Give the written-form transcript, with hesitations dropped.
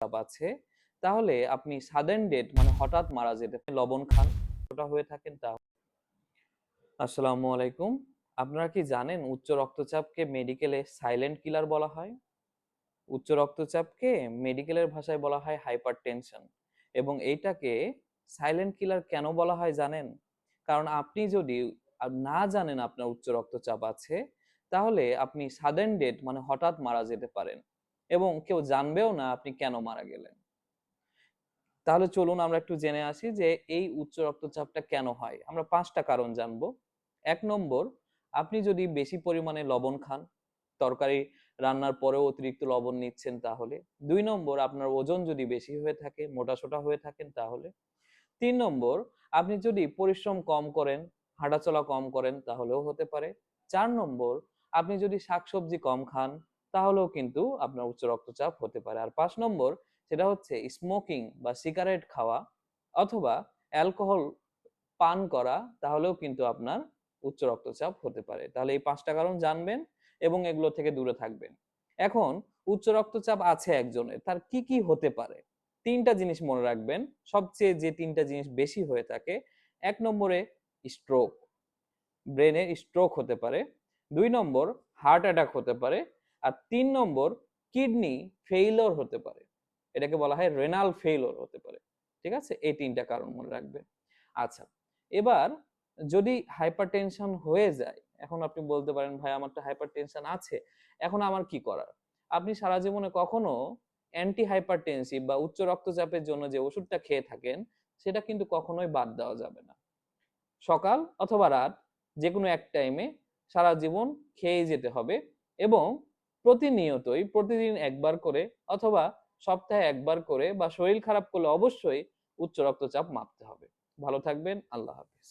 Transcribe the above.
রক্তচাপ আছে, তাহলে আপনি সাডেন ডেথ মানে হঠাৎ মারা যেতে লবণ খান ওটা হয়ে থাকেন তা। আসসালামু আলাইকুম। আপনারা কি জানেন উচ্চ রক্তচাপকে মেডিকেলে সাইলেন্ট কিলার বলা হয়? উচ্চ রক্তচাপকে মেডিকেলের ভাষায় বলা হয় হাইপারটেনশন। এবং এইটাকে সাইলেন্ট কিলার কেন বলা হয় জানেন? কারণ আপনি যদি না জানেন আপনার উচ্চ রক্তচাপ আছে, তাহলে আপনি সাডেন ডেথ মানে হঠাৎ মারা যেতে পারেন এবং কেউ জানবেও না আপনি কেন মারা গেলেন। তাহলে চলুন আমরা একটু জেনে আসি যে এই উচ্চ রক্তচাপটা কেন হয়। আমরা 5টা কারণ জানবো। 1 নম্বর, আপনি যদি বেশি পরিমাণে লবণ খান, তরকারি রান্নার পরেও অতিরিক্ত লবণ নিচ্ছেন তাহলে। 2 নম্বর, আপনার ওজন যদি বেশি হয়ে থাকে, মোটাসোটা হয়ে থাকেন তাহলে। 3 নম্বর, আপনি যদি পরিশ্রম কম করেন, হাঁটাচলা কম করেন তাহলেও হতে পারে। 4 নম্বর, আপনি যদি শাকসবজি কম খান তাহলেও কিন্তু আপনার উচ্চ রক্তচাপ হতে পারে। আর 5 নম্বর, সেটা হচ্ছে স্মোকিং বা সিগারেট খাওয়া অথবা অ্যালকোহল পান করা, তাহলেও কিন্তু আপনার উচ্চ রক্তচাপ হতে পারে। তাহলে এই 5টা কারণ জানবেন এবং এগুলো থেকে দূরে থাকবেন। এখন উচ্চ রক্তচাপ আছে একজনের, তার কি কি হতে পারে? 3টা জিনিস মনে রাখবেন। সবচেয়ে যে 3টা জিনিস বেশি হয়ে থাকে, 1 নম্বরে স্ট্রোক, ব্রেনে স্ট্রোক হতে পারে। 2 নম্বর, হার্ট অ্যাটাক হতে পারে। আর 3 নম্বর, কিডনি ফেইলিওর হতে পারে। এটাকে বলা হয় রেনাল ফেইলিওর হতে পারে। ঠিক আছে? এই 3টা কারণ মনে রাখবেন। আচ্ছা, এবার যদি হাইপারটেনশন হয়ে যায়, এখন আপনি বলতে পারেন ভাই আমার তো হাইপারটেনশন আছে, এখন আমার কি করার? আপনি সারা জীবনে কখনো অ্যান্টি হাইপারটেনসিভ বা উচ্চ রক্তচাপের জন্য যে ওষুধটা খেয়ে থাকেন, সেটা কিন্তু কখনোই বাদ দেওয়া যাবে না। সকাল অথবা রাত যেকোনো এক টাইমে সারা জীবন খেয়ে যেতে হবে এবং প্রতিনিয়তই প্রতিদিন একবার করে অথবা সপ্তাহে একবার করে বা শরীর খারাপ করলে অবশ্যই উচ্চ রক্তচাপ মাপতে হবে। ভালো থাকবেন। আল্লাহ হাফেজ।